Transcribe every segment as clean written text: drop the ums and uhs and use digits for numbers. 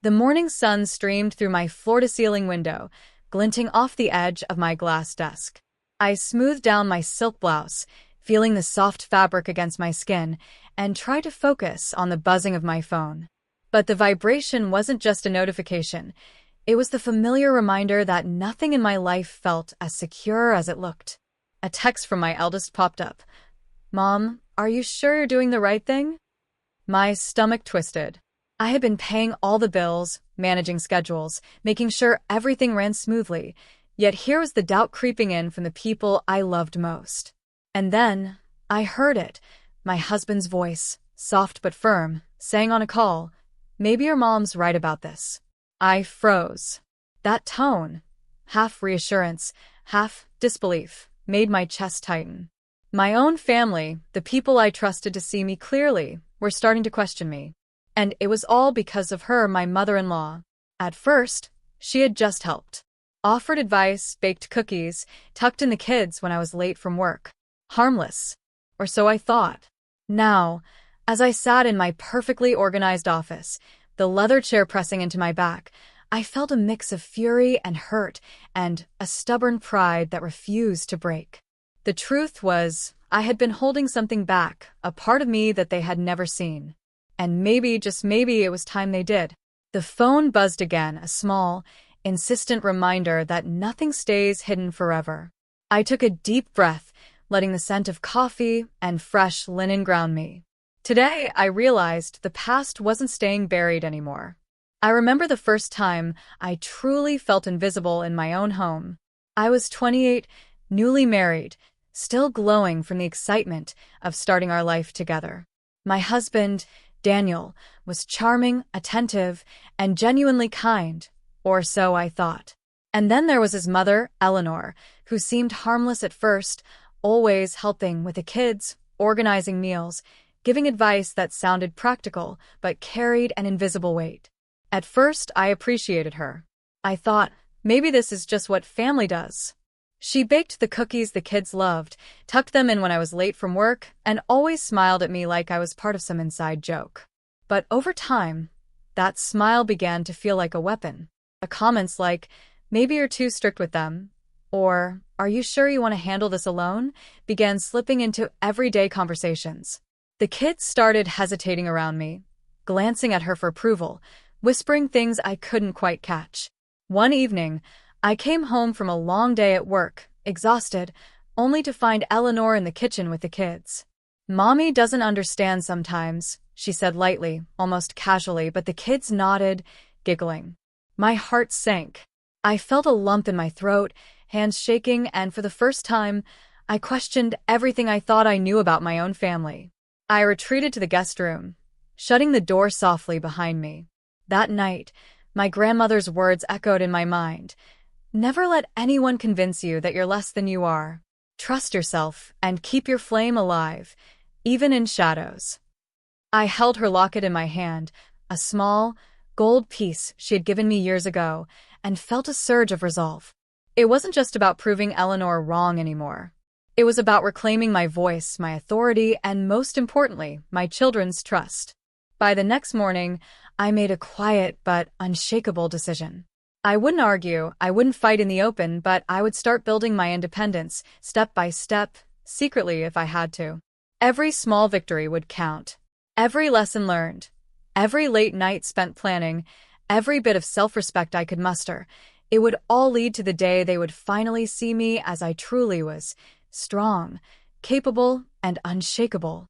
The morning sun streamed through my floor-to-ceiling window, glinting off the edge of my glass desk. I smoothed down my silk blouse, feeling the soft fabric against my skin, and tried to focus on the buzzing of my phone. But the vibration wasn't just a notification. It was the familiar reminder that nothing in my life felt as secure as it looked. A text from my eldest popped up. "Mom, are you sure you're doing the right thing?" My stomach twisted. I had been paying all the bills, managing schedules, making sure everything ran smoothly, yet here was the doubt creeping in from the people I loved most. And then, I heard it, my husband's voice, soft but firm, saying on a call, "Maybe your mom's right about this." I froze. That tone, half reassurance, half disbelief, made my chest tighten. My own family, the people I trusted to see me clearly, were starting to question me. And it was all because of her, my mother-in-law. At first, she had just helped. Offered advice, baked cookies, tucked in the kids when I was late from work. Harmless. Or so I thought. Now, as I sat in my perfectly organized office, the leather chair pressing into my back, I felt a mix of fury and hurt and a stubborn pride that refused to break. The truth was, I had been holding something back, a part of me that they had never seen. And maybe, just maybe, it was time they did. The phone buzzed again, a small, insistent reminder that nothing stays hidden forever. I took a deep breath, letting the scent of coffee and fresh linen ground me. Today, I realized the past wasn't staying buried anymore. I remember the first time I truly felt invisible in my own home. I was 28, newly married, still glowing from the excitement of starting our life together. My husband, Daniel, was charming, attentive, and genuinely kind, or so I thought. And then there was his mother, Eleanor, who seemed harmless at first, always helping with the kids, organizing meals, giving advice that sounded practical but carried an invisible weight. At first, I appreciated her. I thought, maybe this is just what family does. She baked the cookies the kids loved, tucked them in when I was late from work, and always smiled at me like I was part of some inside joke. But over time, that smile began to feel like a weapon. The comments like, "Maybe you're too strict with them," or "Are you sure you want to handle this alone?" began slipping into everyday conversations. The kids started hesitating around me, glancing at her for approval, whispering things I couldn't quite catch. One evening, I came home from a long day at work, exhausted, only to find Eleanor in the kitchen with the kids. "Mommy doesn't understand sometimes," she said lightly, almost casually, but the kids nodded, giggling. My heart sank. I felt a lump in my throat, hands shaking, and for the first time, I questioned everything I thought I knew about my own family. I retreated to the guest room, shutting the door softly behind me. That night, my grandmother's words echoed in my mind. "Never let anyone convince you that you're less than you are. Trust yourself and keep your flame alive, even in shadows." I held her locket in my hand, a small, gold piece she had given me years ago, and felt a surge of resolve. It wasn't just about proving Eleanor wrong anymore. It was about reclaiming my voice, my authority, and most importantly, my children's trust. By the next morning, I made a quiet but unshakable decision. I wouldn't argue, I wouldn't fight in the open, but I would start building my independence, step by step, secretly if I had to. Every small victory would count. Every lesson learned. Every late night spent planning. Every bit of self-respect I could muster. It would all lead to the day they would finally see me as I truly was. Strong, capable, and unshakable.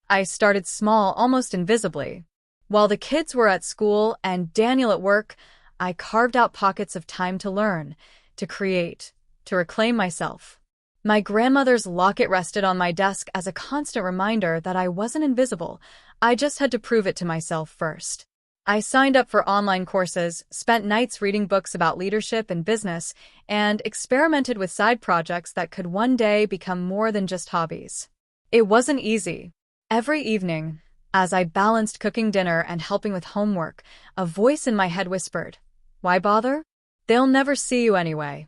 I started small, almost invisibly. While the kids were at school and Daniel at work, I carved out pockets of time to learn, to create, to reclaim myself. My grandmother's locket rested on my desk as a constant reminder that I wasn't invisible. I just had to prove it to myself first. I signed up for online courses, spent nights reading books about leadership and business, and experimented with side projects that could one day become more than just hobbies. It wasn't easy. Every evening, as I balanced cooking dinner and helping with homework, a voice in my head whispered, "Why bother? They'll never see you anyway."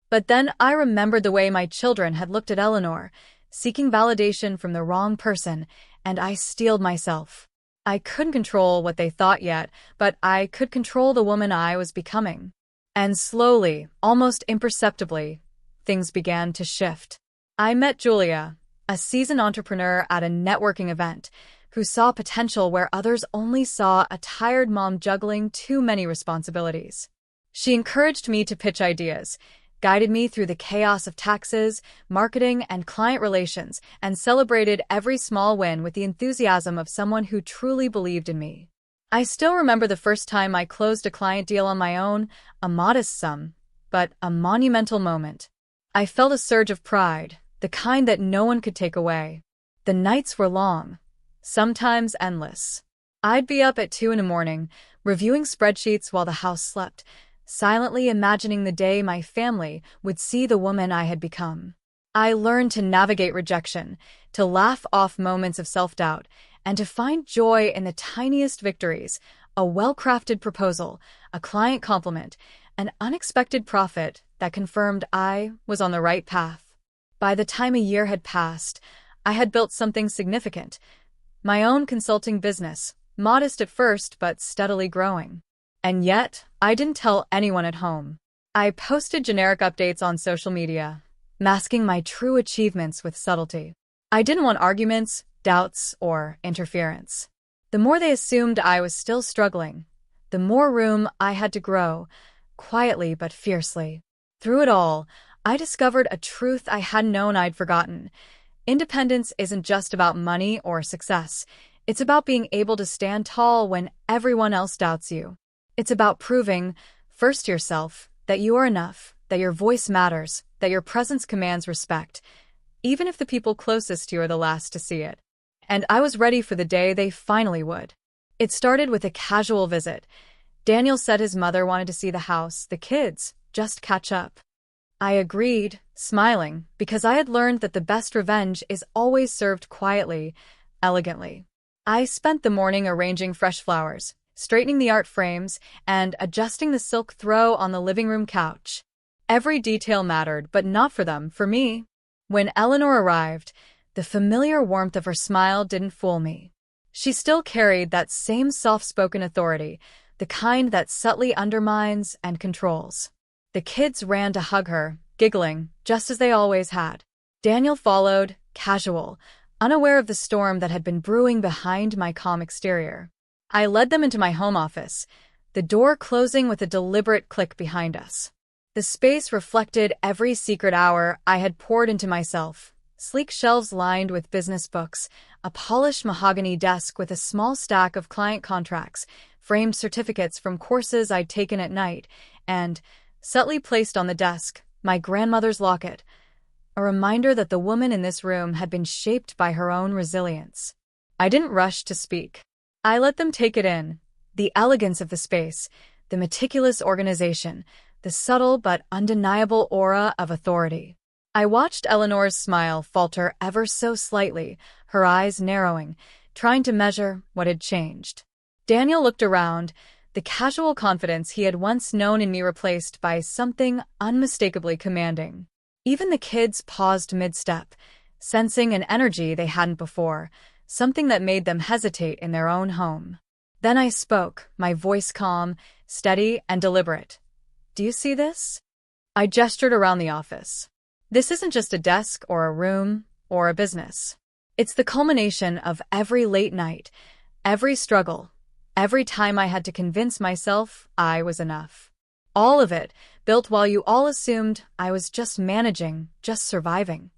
But then I remembered the way my children had looked at Eleanor, seeking validation from the wrong person, and I steeled myself. I couldn't control what they thought yet, but I could control the woman I was becoming. And slowly, almost imperceptibly, things began to shift. I met Julia, a seasoned entrepreneur at a networking event, who saw potential where others only saw a tired mom juggling too many responsibilities. She encouraged me to pitch ideas, guided me through the chaos of taxes, marketing, and client relations, and celebrated every small win with the enthusiasm of someone who truly believed in me. I still remember the first time I closed a client deal on my own, a modest sum, but a monumental moment. I felt a surge of pride, the kind that no one could take away. The nights were long, sometimes endless. I'd be up at 2 a.m, reviewing spreadsheets while the house slept, silently imagining the day my family would see the woman I had become. I learned to navigate rejection, to laugh off moments of self-doubt, and to find joy in the tiniest victories: a well-crafted proposal, a client compliment, an unexpected profit that confirmed I was on the right path. By the time a year had passed, I had built something significant: my own consulting business, modest at first but steadily growing. And yet, I didn't tell anyone at home. I posted generic updates on social media, masking my true achievements with subtlety. I didn't want arguments, doubts, or interference. The more they assumed I was still struggling, the more room I had to grow, quietly but fiercely. Through it all, I discovered a truth I hadn't known I'd forgotten. Independence isn't just about money or success. It's about being able to stand tall when everyone else doubts you. It's about proving, first to yourself, that you are enough, that your voice matters, that your presence commands respect, even if the people closest to you are the last to see it. And I was ready for the day they finally would. It started with a casual visit. Daniel said his mother wanted to see the house, the kids, just catch up. I agreed, smiling, because I had learned that the best revenge is always served quietly, elegantly. I spent the morning arranging fresh flowers, straightening the art frames, and adjusting the silk throw on the living room couch. Every detail mattered, but not for them, for me. When Eleanor arrived, the familiar warmth of her smile didn't fool me. She still carried that same soft-spoken authority, the kind that subtly undermines and controls. The kids ran to hug her, giggling, just as they always had. Daniel followed, casual, unaware of the storm that had been brewing behind my calm exterior. I led them into my home office, the door closing with a deliberate click behind us. The space reflected every secret hour I had poured into myself: sleek shelves lined with business books, a polished mahogany desk with a small stack of client contracts, framed certificates from courses I'd taken at night, and, subtly placed on the desk, my grandmother's locket, a reminder that the woman in this room had been shaped by her own resilience. I didn't rush to speak. I let them take it in: the elegance of the space, the meticulous organization, the subtle but undeniable aura of authority. I watched Eleanor's smile falter ever so slightly, her eyes narrowing, trying to measure what had changed. Daniel looked around, the casual confidence he had once known in me replaced by something unmistakably commanding. Even the kids paused mid-step, sensing an energy they hadn't before, something that made them hesitate in their own home. Then I spoke, my voice calm, steady, and deliberate. "Do you see this?" I gestured around the office. "This isn't just a desk or a room or a business. It's the culmination of every late night, every struggle, every time I had to convince myself I was enough. All of it built while you all assumed I was just managing, just surviving."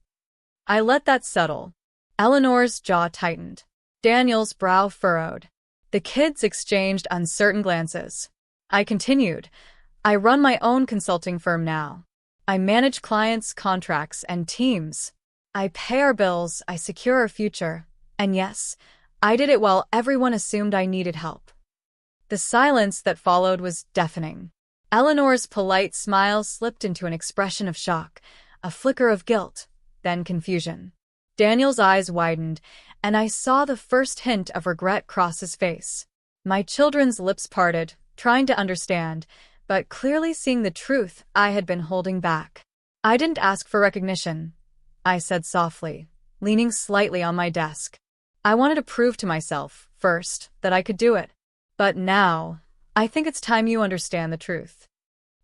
I let that settle. Eleanor's jaw tightened. Daniel's brow furrowed. The kids exchanged uncertain glances. I continued. "I run my own consulting firm now. I manage clients, contracts, and teams. I pay our bills, I secure our future. And yes, I did it while everyone assumed I needed help." The silence that followed was deafening. Eleanor's polite smile slipped into an expression of shock, a flicker of guilt, then confusion. Daniel's eyes widened, and I saw the first hint of regret cross his face. My children's lips parted, trying to understand, but clearly seeing the truth I had been holding back. "I didn't ask for recognition," I said softly, leaning slightly on my desk. I wanted to prove to myself, first, that I could do it. But now, I think it's time you understand the truth.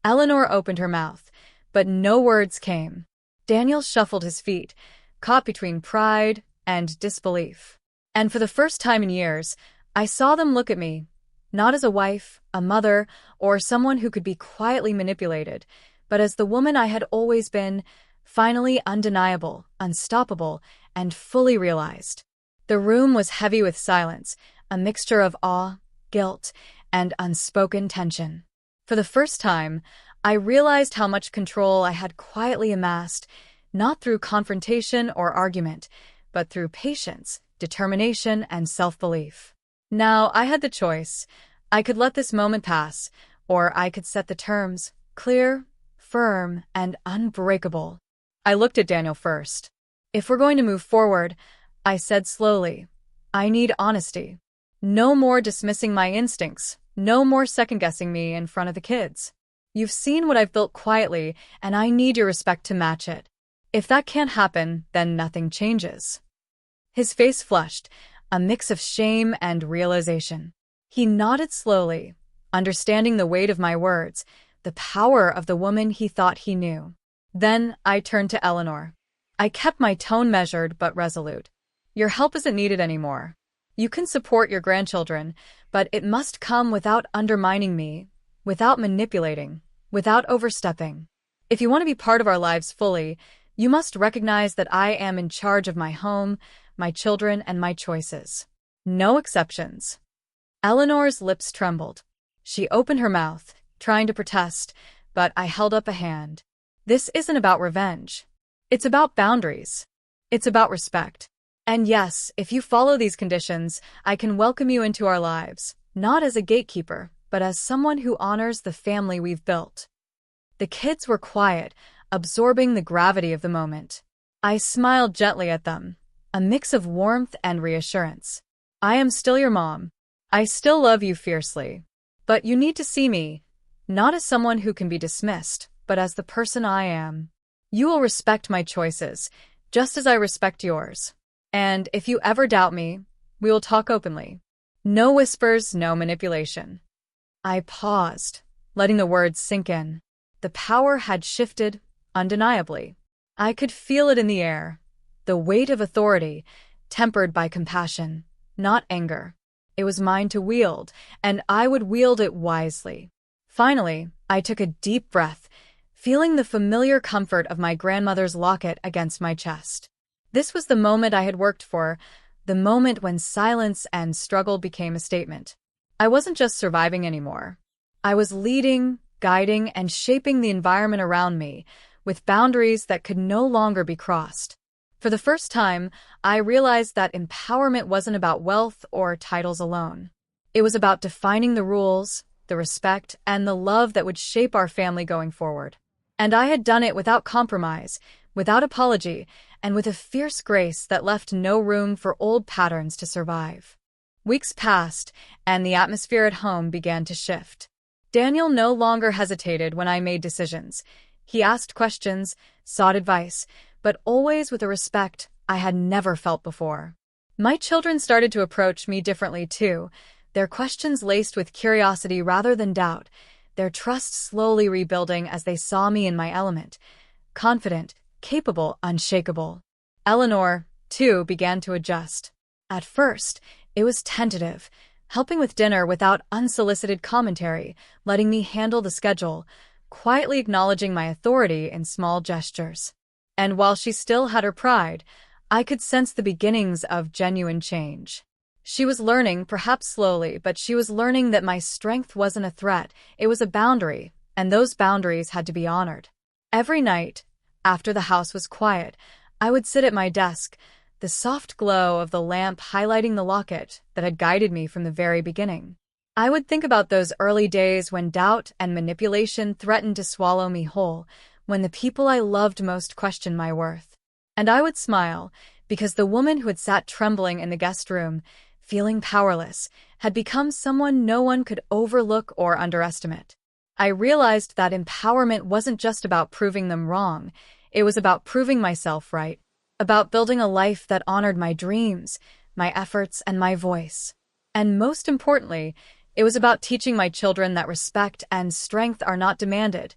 Eleanor opened her mouth, but no words came. Daniel shuffled his feet, caught between pride and disbelief. And for the first time in years, I saw them look at me, not as a wife, a mother, or someone who could be quietly manipulated, but as the woman I had always been, finally undeniable, unstoppable, and fully realized. The room was heavy with silence, a mixture of awe, guilt, and unspoken tension. For the first time, I realized how much control I had quietly amassed, not through confrontation or argument, but through patience, determination, and self-belief. Now, I had the choice. I could let this moment pass, or I could set the terms, clear, firm, and unbreakable. I looked at Daniel first. If we're going to move forward, I said slowly, I need honesty. No more dismissing my instincts, no more second-guessing me in front of the kids. You've seen what I've built quietly, and I need your respect to match it. If that can't happen, then nothing changes. His face flushed, a mix of shame and realization. He nodded slowly, understanding the weight of my words, the power of the woman he thought he knew. Then I turned to Eleanor. I kept my tone measured but resolute. Your help isn't needed anymore. You can support your grandchildren, but it must come without undermining me, without manipulating, without overstepping. If you want to be part of our lives fully, you must recognize that I am in charge of my home, my children, and my choices. No exceptions. Eleanor's lips trembled. She opened her mouth, trying to protest, but I held up a hand. This isn't about revenge. It's about boundaries. It's about respect. And yes, if you follow these conditions, I can welcome you into our lives, not as a gatekeeper, but as someone who honors the family we've built. The kids were quiet, absorbing the gravity of the moment. I smiled gently at them, a mix of warmth and reassurance. I am still your mom. I still love you fiercely. But you need to see me, not as someone who can be dismissed, but as the person I am. You will respect my choices, just as I respect yours. And if you ever doubt me, we will talk openly. No whispers, no manipulation. I paused, letting the words sink in. The power had shifted, undeniably. I could feel it in the air, the weight of authority, tempered by compassion, not anger. It was mine to wield, and I would wield it wisely. Finally, I took a deep breath, feeling the familiar comfort of my grandmother's locket against my chest. This was the moment I had worked for, the moment when silence and struggle became a statement. I wasn't just surviving anymore. I was leading, guiding, and shaping the environment around me, with boundaries that could no longer be crossed. For the first time, I realized that empowerment wasn't about wealth or titles alone. It was about defining the rules, the respect, and the love that would shape our family going forward. And I had done it without compromise, without apology, and with a fierce grace that left no room for old patterns to survive. Weeks passed, and the atmosphere at home began to shift. Daniel no longer hesitated when I made decisions. He asked questions, sought advice, but always with a respect I had never felt before. My children started to approach me differently too, their questions laced with curiosity rather than doubt, their trust slowly rebuilding as they saw me in my element, confident, capable, unshakable. Eleanor, too, began to adjust. At first, it was tentative, helping with dinner without unsolicited commentary, letting me handle the schedule, quietly acknowledging my authority in small gestures. And while she still had her pride, I could sense the beginnings of genuine change. She was learning, perhaps slowly, but she was learning that my strength wasn't a threat, it was a boundary, and those boundaries had to be honored. Every night, after the house was quiet, I would sit at my desk, the soft glow of the lamp highlighting the locket that had guided me from the very beginning. I would think about those early days when doubt and manipulation threatened to swallow me whole, when the people I loved most questioned my worth. And I would smile, because the woman who had sat trembling in the guest room, feeling powerless, had become someone no one could overlook or underestimate. I realized that empowerment wasn't just about proving them wrong, it was about proving myself right, about building a life that honored my dreams, my efforts, and my voice. And most importantly, it was about teaching my children that respect and strength are not demanded.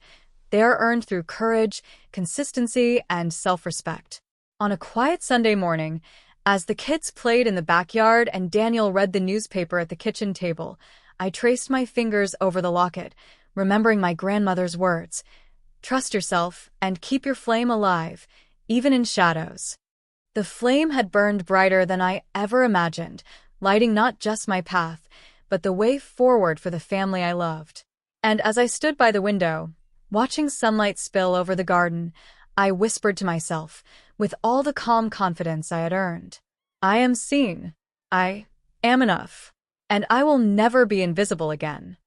They are earned through courage, consistency, and self-respect. On a quiet Sunday morning, as the kids played in the backyard and Daniel read the newspaper at the kitchen table, I traced my fingers over the locket, remembering my grandmother's words. Trust yourself and keep your flame alive, even in shadows. The flame had burned brighter than I ever imagined, lighting not just my path, but the way forward for the family I loved. And as I stood by the window, watching sunlight spill over the garden, I whispered to myself, with all the calm confidence I had earned, I am seen. I am enough. And I will never be invisible again.